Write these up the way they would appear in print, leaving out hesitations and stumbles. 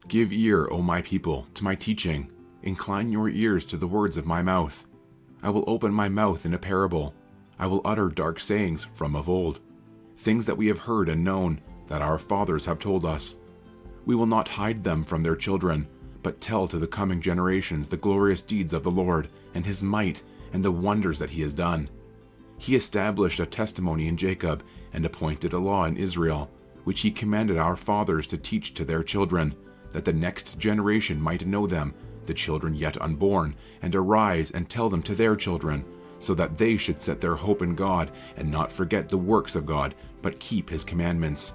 Give ear, O my people, to my teaching. Incline your ears to the words of my mouth. I will open my mouth in a parable. I will utter dark sayings from of old, things that we have heard and known, that our fathers have told us. We will not hide them from their children, but tell to the coming generations the glorious deeds of the Lord, and his might, and the wonders that he has done. He established a testimony in Jacob, and appointed a law in Israel, which he commanded our fathers to teach to their children, that the next generation might know them, the children yet unborn, and arise and tell them to their children, so that they should set their hope in God, and not forget the works of God, but keep his commandments.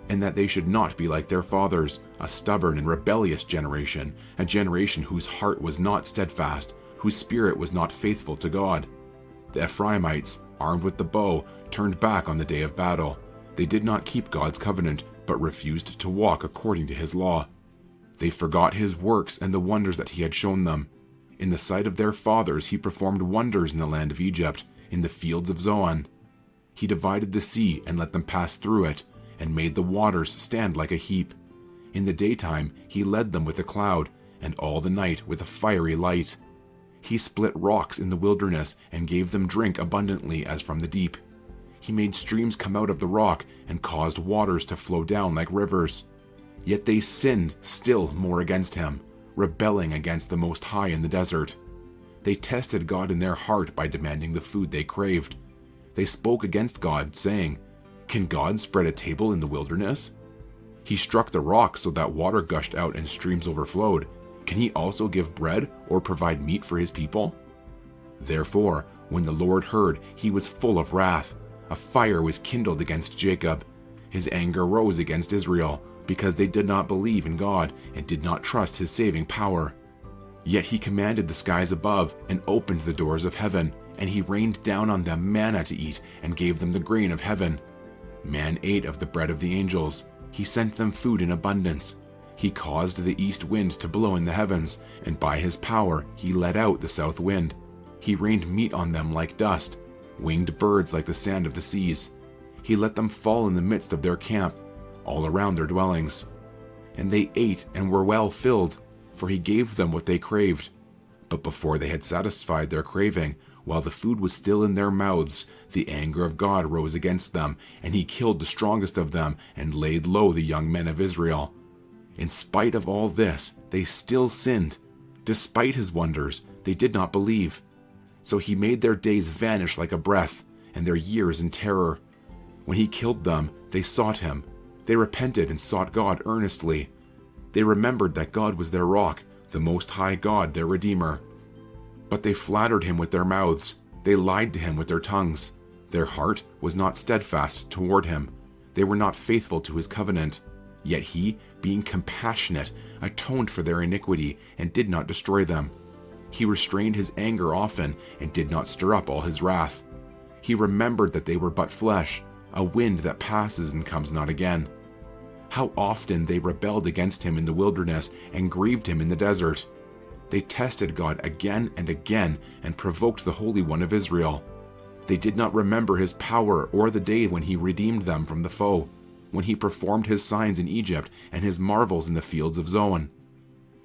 And that they should not be like their fathers, a stubborn and rebellious generation, a generation whose heart was not steadfast, whose spirit was not faithful to God. The Ephraimites, armed with the bow, turned back on the day of battle. They did not keep God's covenant, but refused to walk according to his law. They forgot his works and the wonders that he had shown them. In the sight of their fathers he performed wonders in the land of Egypt, in the fields of Zoan. He divided the sea and let them pass through it, and made the waters stand like a heap. In the daytime he led them with a cloud, and all the night with a fiery light. He split rocks in the wilderness, and gave them drink abundantly as from the deep. He made streams come out of the rock, and caused waters to flow down like rivers. Yet they sinned still more against him, rebelling against the Most High in the desert. They tested God in their heart by demanding the food they craved. They spoke against God, saying, "Can God spread a table in the wilderness? He struck the rock so that water gushed out and streams overflowed. Can he also give bread or provide meat for his people?" Therefore, when the Lord heard, he was full of wrath. A fire was kindled against Jacob. His anger rose against Israel, because they did not believe in God and did not trust his saving power. Yet he commanded the skies above and opened the doors of heaven, and he rained down on them manna to eat and gave them the grain of heaven. Man ate of the bread of the angels. He sent them food in abundance. He caused the east wind to blow in the heavens, and by his power he let out the south wind. He rained meat on them like dust, winged birds like the sand of the seas. He let them fall in the midst of their camp, all around their dwellings. And they ate and were well filled, for he gave them what they craved. But before they had satisfied their craving, while the food was still in their mouths, the anger of God rose against them, and he killed the strongest of them and laid low the young men of Israel. In spite of all this, they still sinned. Despite his wonders, they did not believe. So he made their days vanish like a breath, and their years in terror. When he killed them, they sought him. They repented and sought God earnestly. They remembered that God was their rock, the Most High God, their Redeemer. But they flattered him with their mouths. They lied to him with their tongues. Their heart was not steadfast toward him. They were not faithful to his covenant. Yet he, being compassionate, atoned for their iniquity and did not destroy them. He restrained his anger often and did not stir up all his wrath. He remembered that they were but flesh, a wind that passes and comes not again. How often they rebelled against him in the wilderness and grieved him in the desert. They tested God again and again and provoked the Holy One of Israel. They did not remember his power or the day when he redeemed them from the foe, when he performed his signs in Egypt and his marvels in the fields of Zoan.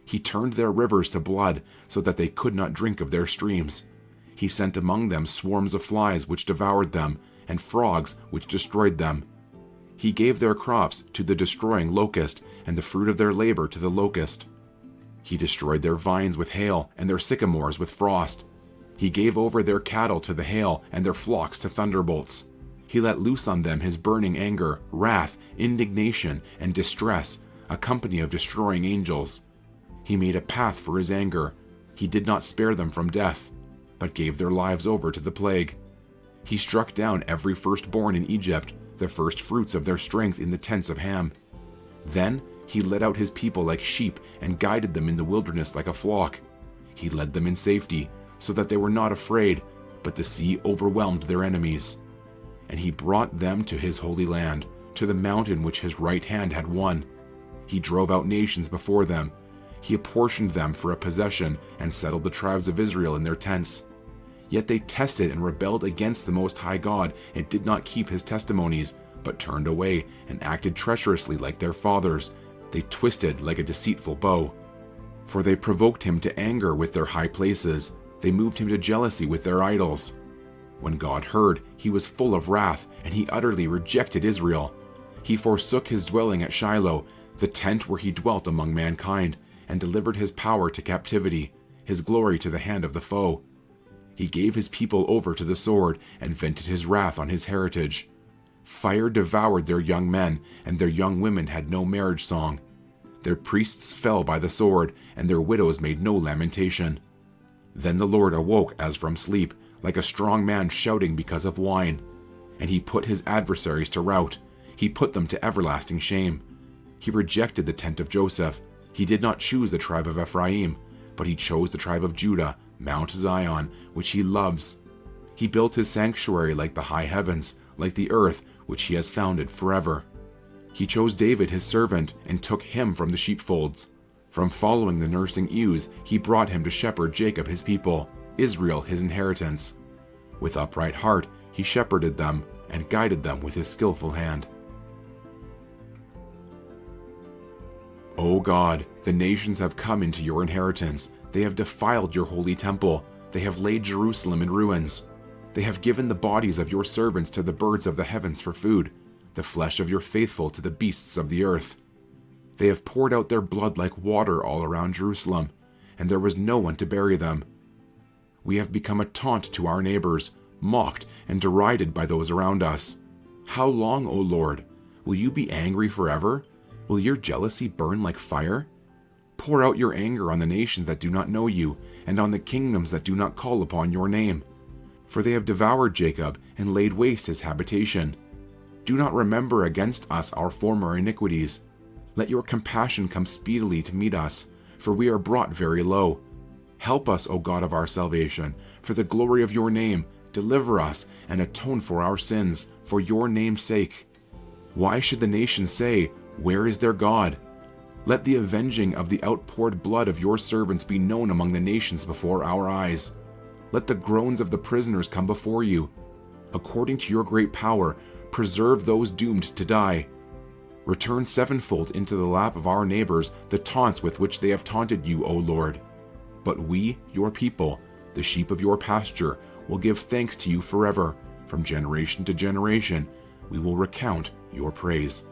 He turned their rivers to blood so that they could not drink of their streams. He sent among them swarms of flies which devoured them, and frogs which destroyed them. He gave their crops to the destroying locust, and the fruit of their labor to the locust. He destroyed their vines with hail, and their sycamores with frost. He gave over their cattle to the hail, and their flocks to thunderbolts. He let loose on them his burning anger, wrath, indignation, and distress, a company of destroying angels. He made a path for his anger. He did not spare them from death, but gave their lives over to the plague. He struck down every firstborn in Egypt, the first fruits of their strength in the tents of Ham. Then he led out his people like sheep and guided them in the wilderness like a flock. He led them in safety, so that they were not afraid, but the sea overwhelmed their enemies. And he brought them to his holy land, to the mountain which his right hand had won. He drove out nations before them. He apportioned them for a possession and settled the tribes of Israel in their tents. Yet they tested and rebelled against the Most High God and did not keep his testimonies, but turned away and acted treacherously like their fathers. they twisted like a deceitful bow. For they provoked him to anger with their high places, they moved him to jealousy with their idols. When God heard, he was full of wrath, and he utterly rejected Israel. He forsook his dwelling at Shiloh, the tent where he dwelt among mankind, and delivered his power to captivity, his glory to the hand of the foe. He gave his people over to the sword, and vented his wrath on his heritage. Fire devoured their young men, and their young women had no marriage song. Their priests fell by the sword, and their widows made no lamentation. Then the Lord awoke as from sleep, like a strong man shouting because of wine. And he put his adversaries to rout. He put them to everlasting shame. He rejected the tent of Joseph. He did not choose the tribe of Ephraim, but he chose the tribe of Judah, Mount Zion, which he loves. He built his sanctuary like the high heavens, like the earth, which he has founded forever. He chose David his servant, and took him from the sheepfolds. From following the nursing ewes, he brought him to shepherd Jacob his people, Israel his inheritance. With upright heart he shepherded them, and guided them with his skillful hand. O God, the nations have come into your inheritance. They have defiled your holy temple. They have laid Jerusalem in ruins. They have given the bodies of your servants to the birds of the heavens for food, the flesh of your faithful to the beasts of the earth. They have poured out their blood like water all around Jerusalem, and there was no one to bury them. We have become a taunt to our neighbors, mocked and derided by those around us. How long, O Lord? Will you be angry forever? Will your jealousy burn like fire? Pour out your anger on the nations that do not know you, and on the kingdoms that do not call upon your name. For they have devoured Jacob, and laid waste his habitation. Do not remember against us our former iniquities. Let your compassion come speedily to meet us, for we are brought very low. Help us, O God of our salvation, for the glory of your name. Deliver us, and atone for our sins, for your name's sake. Why should the nations say, where is their God? Let the avenging of the outpoured blood of your servants be known among the nations before our eyes. Let the groans of the prisoners come before you. According to your great power, preserve those doomed to die. Return sevenfold into the lap of our neighbors the taunts with which they have taunted you, O Lord. But we, your people, the sheep of your pasture, will give thanks to you forever. From generation to generation, we will recount your praise.